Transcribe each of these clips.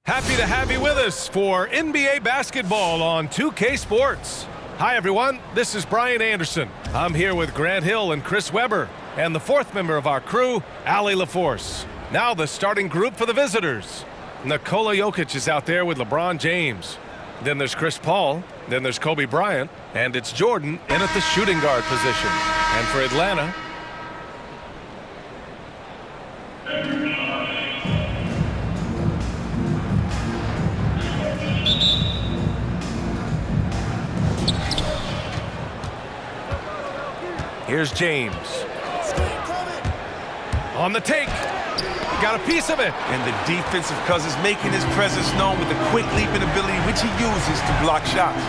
Happy to have you with us for NBA basketball on 2K Sports. Hi, everyone. This is Brian Anderson. I'm here with Grant Hill and Chris Webber, and the fourth member of our crew, Allie LaForce. Now the starting group for the visitors. Nikola Jokic is out there with LeBron James. Then there's Chris Paul. Then there's Kobe Bryant. And it's Jordan in at the shooting guard position. And for Atlanta, here's James. On the take. Got a piece of it. And the defensive cousins making his presence known with the quick leaping ability which he uses to block shots.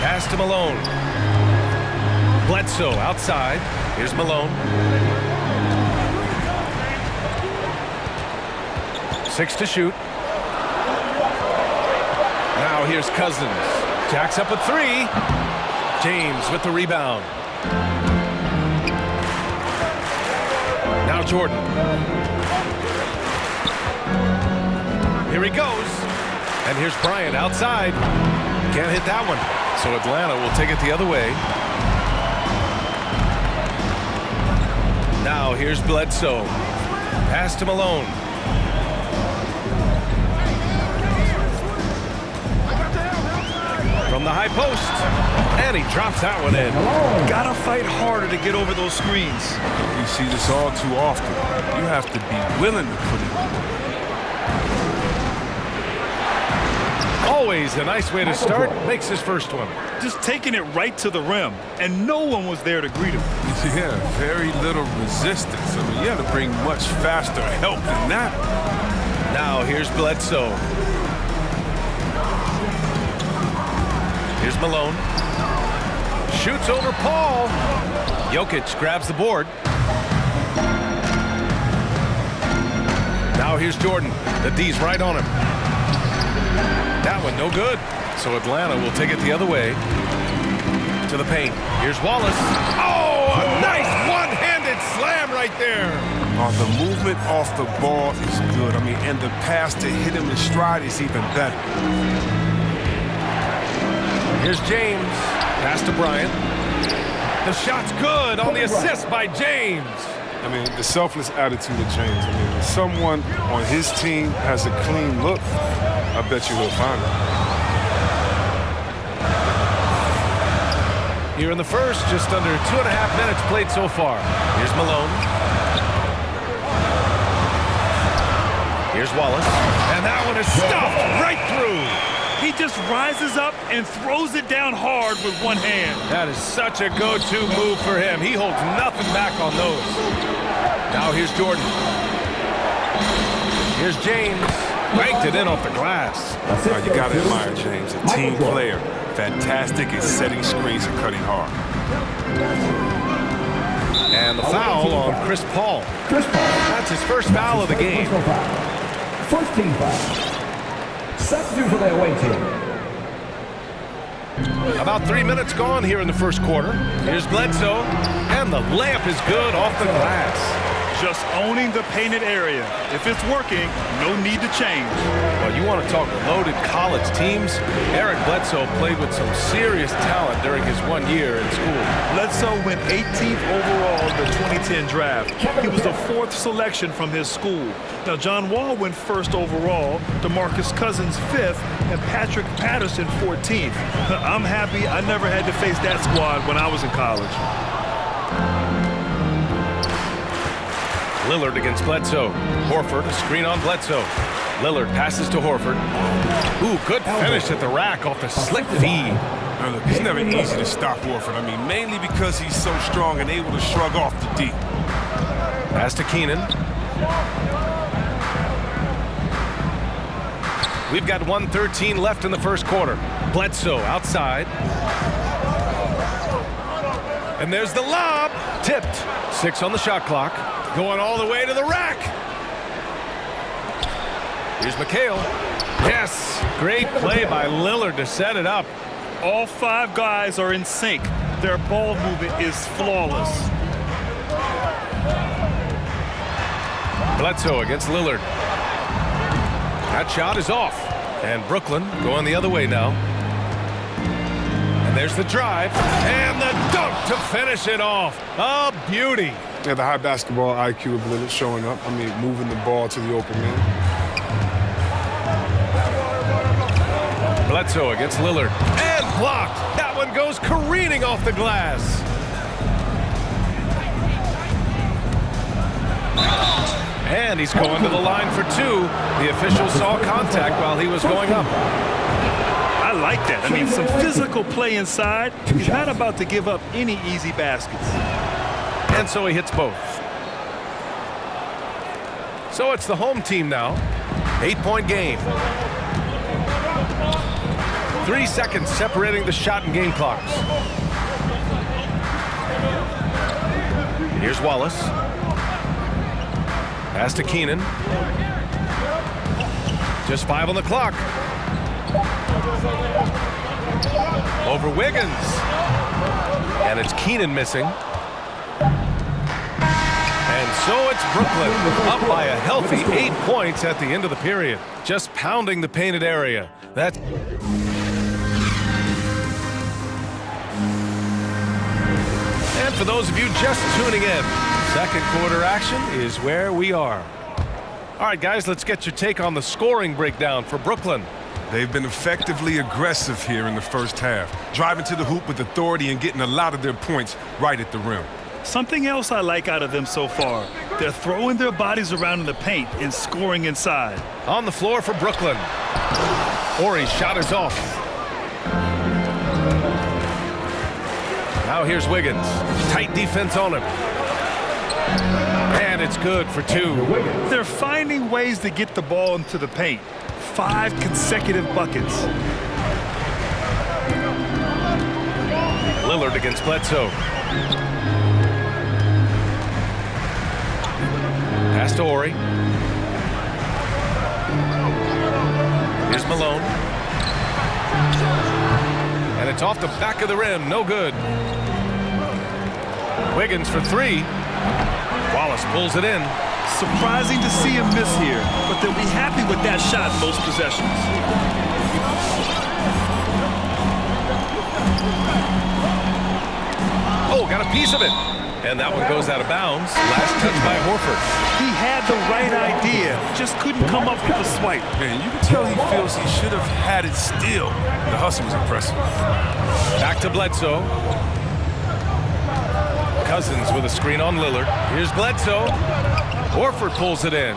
Pass to Malone. Bledsoe outside. Here's Malone. 6 to shoot. Now here's Cousins. Jacks up a 3. James with the rebound. Now Jordan. Here he goes. And here's Bryant outside. Can't hit that one. So Atlanta will take it the other way. Now here's Bledsoe. Pass to Malone. From the high post. And he drops that one in. Gotta fight harder to get over those screens. You see this all too often. You have to be willing to put it in. Always a nice way to start. Makes his first one. Just taking it right to the rim, and no one was there to greet him. Yeah, very little resistance. I mean, you have to bring much faster help than that. Now here's Bledsoe. Here's Malone. Shoots over Paul. Jokic grabs the board. Now here's Jordan. The D's right on him. That one no good. So Atlanta will take it the other way. To the paint. Here's Wallace. Oh, a nice one-handed slam right there. The movement off the ball is good. I mean, and the pass to hit him in stride is even better. Here's James. Pass to Bryant. The shot's good on the assist by James. I mean, the selfless attitude of James. I mean, if someone on his team has a clean look, I bet you he'll find it. Here in the first, just under 2.5 minutes played so far. Here's Malone. Here's Wallace. And that one is stuffed right through. He just rises up and throws it down hard with one hand. That is such a go-to move for him. He holds nothing back on those. Now here's Jordan. Here's James. Banked it in off the glass. You got to admire James, a team player. Fantastic at setting screens and cutting hard. And the foul on Chris Paul. That's his first foul of the game. First team foul. Set due for the away team. About 3 minutes gone here in the first quarter. Here's Bledsoe. And the layup is good off the glass. Just owning the painted area. If it's working, no need to change. Well, you want to talk loaded college teams? Eric Bledsoe played with some serious talent during his 1 year in school. Bledsoe went 18th overall in the 2010 draft. He was the 4th selection from his school. Now, John Wall went 1st overall, DeMarcus Cousins 5th, and Patrick Patterson 14th. I'm happy I never had to face that squad when I was in college. Lillard against Bledsoe. Horford, a screen on Bledsoe. Lillard passes to Horford. Ooh, good finish at the rack off the slick feed. Now look, it's never easy to stop Horford. I mean, mainly because he's so strong and able to shrug off the D. Pass to Keenan. We've got 1:13 left in the first quarter. Bledsoe outside. And there's the lob. Tipped. 6 on the shot clock. Going all the way to the rack. Here's McHale. Yes, great play by Lillard to set it up. All 5 guys are in sync. Their ball movement is flawless. Bledsoe against Lillard. That shot is off. And Brooklyn going the other way now. And there's the drive. And the dunk to finish it off. A beauty. Yeah, the high basketball IQ of Lillard showing up. I mean, moving the ball to the open man. Bledsoe against Lillard. And blocked. That one goes careening off the glass. And he's going to the line for two. The official saw contact while he was going up. I like that. I mean, some physical play inside. He's not about to give up any easy baskets. And so he hits both. So it's the home team now. 8-point game. 3 seconds separating the shot and game clocks. Here's Wallace. Pass to Keenan. Just 5 on the clock. Over Wiggins. And it's Keenan missing. And so it's Brooklyn up by a healthy 8 points at the end of the period. Just pounding the painted area. That's... And for those of you just tuning in, second quarter action is where we are. All right, guys, let's get your take on the scoring breakdown for Brooklyn. They've been effectively aggressive here in the first half, driving to the hoop with authority and getting a lot of their points right at the rim. Something else I like out of them so far, they're throwing their bodies around in the paint and scoring inside. On the floor for Brooklyn. Horry's shot is off. Now here's Wiggins. Tight defense on him. And it's good for two. They're finding ways to get the ball into the paint. 5 consecutive buckets. Lillard against Bledsoe. Pass to Horry. Here's Malone. And it's off the back of the rim. No good. Wiggins for 3. Wallace pulls it in. Surprising to see him miss here, but they'll be happy with that shot most possessions. Oh, got a piece of it. And that one goes out of bounds. Last touch by Horford. He had the right idea, just couldn't come up with the swipe. Man, you can tell he feels he should have had it still. The hustle was impressive. Back to Bledsoe. Cousins with a screen on Lillard. Here's Bledsoe. Horford pulls it in.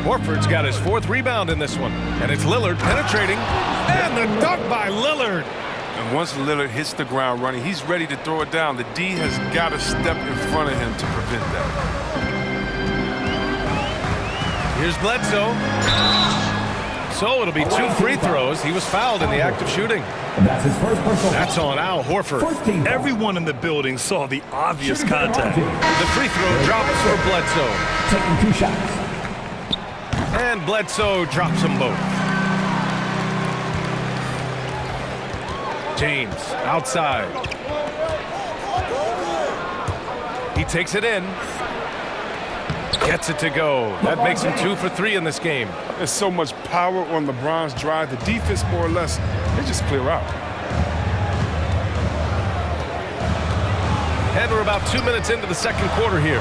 Horford's got his 4th rebound in this one. And it's Lillard penetrating. And the dunk by Lillard. And once Lillard hits the ground running, he's ready to throw it down. The D has got to step in front of him to prevent that. Here's Bledsoe. So it'll be 2 free throws. He was fouled in the act of shooting. That's his first personal. That's on Al Horford. Everyone in the building saw the obvious contact. The free throw drops for Bledsoe. Taking 2 shots. And Bledsoe drops them both. James outside. He takes it in. Gets it to go. That makes him 2 for 3 in this game. There's so much power on LeBron's drive. The defense, more or less, they just clear out. And we're about 2 minutes into the second quarter here.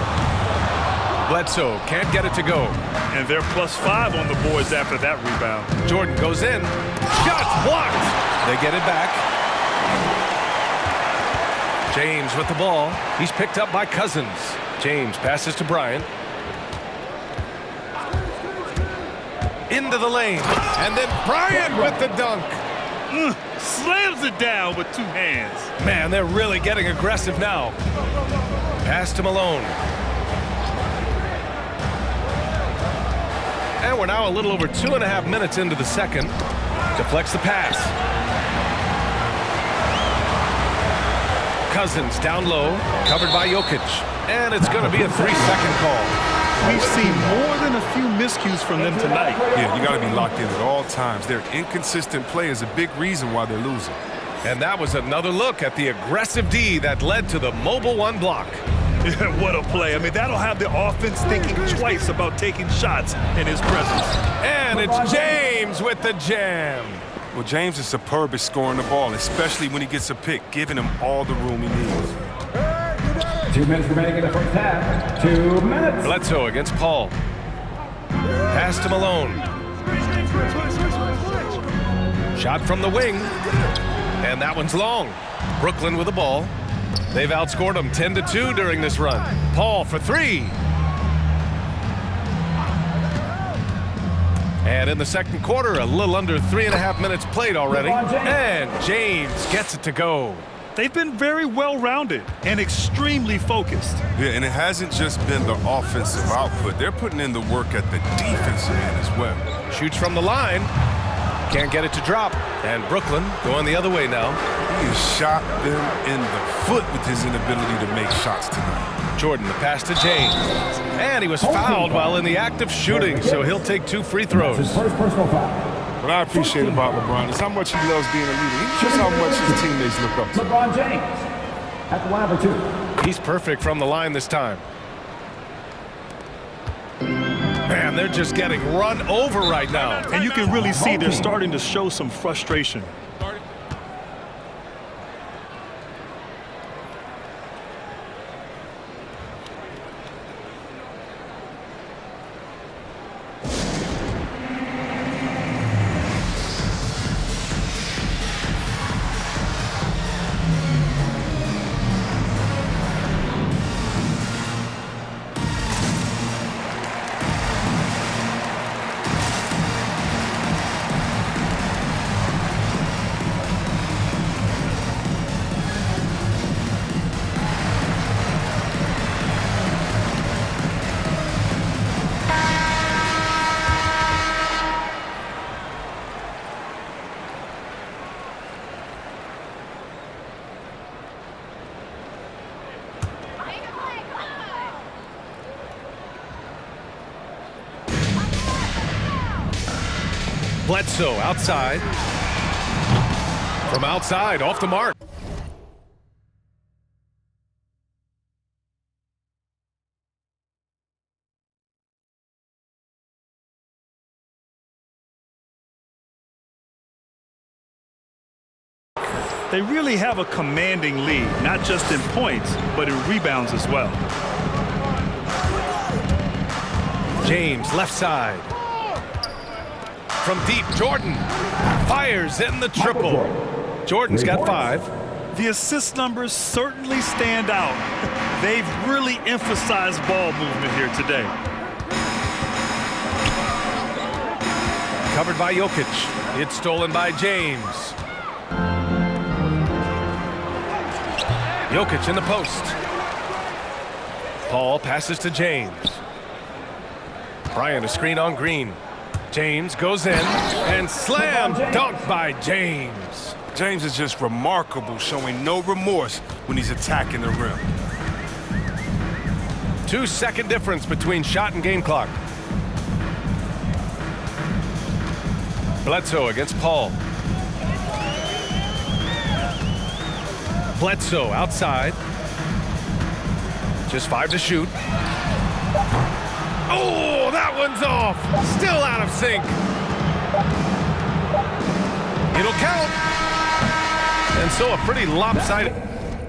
Bledsoe can't get it to go. And they're +5 on the boards after that rebound. Jordan goes in. Shots blocked. They get it back. James with the ball. He's picked up by Cousins. James passes to Bryant. Into the lane. And then Bryant with the dunk. Slams it down with 2 hands. Man, they're really getting aggressive now. Pass to Malone. And we're now a little over 2.5 minutes into the second. Deflects the pass. Cousins down low, covered by Jokic. And it's going to be a 3-second call. We've seen more than a few miscues from them tonight. Yeah, you got to be locked in at all times. Their inconsistent play is a big reason why they're losing. And that was another look at the aggressive D that led to the mobile 1 block. What a play. I mean, that'll have the offense thinking twice about taking shots in his presence. And it's James with the jam. Well, James is superb at scoring the ball, especially when he gets a pick, giving him all the room he needs. 2 minutes remaining in the first half. 2 minutes. Bledsoe against Paul. Pass to Malone. Shot from the wing. And that one's long. Brooklyn with the ball. They've outscored them 10-2 during this run. Paul for three. And in the second quarter, a little under 3.5 minutes played already. And James gets it to go. They've been very well-rounded and extremely focused. Yeah, and it hasn't just been the offensive output. They're putting in the work at the defensive end as well. Shoots from the line. Can't get it to drop. And Brooklyn going the other way now. He has shot them in the foot with his inability to make shots tonight. Jordan, the pass to James. And he was fouled while in the act of shooting, so he'll take 2 free throws. His first personal foul. What I appreciate about LeBron is how much he loves being a leader. He shows how much his teammates look up to. LeBron James at the line for 2. He's perfect from the line this time. Man, they're just getting run over right now. And you can really see they're starting to show some frustration. Bledsoe outside. From outside, off the mark. They really have a commanding lead, not just in points, but in rebounds as well. James, left side. From deep, Jordan fires in the triple. Jordan's got 5. The assist numbers certainly stand out. They've really emphasized ball movement here today. Covered by Jokic. It's stolen by James. Jokic in the post. Paul passes to James. Bryant a screen on Green. James goes in and slam dunk by James. James is just remarkable, showing no remorse when he's attacking the rim. 2-second difference between shot and game clock. Bledsoe against Paul. Bledsoe outside. Just 5 to shoot. Oh, that one's off. Still out of sync. It'll count. And so a pretty lopsided.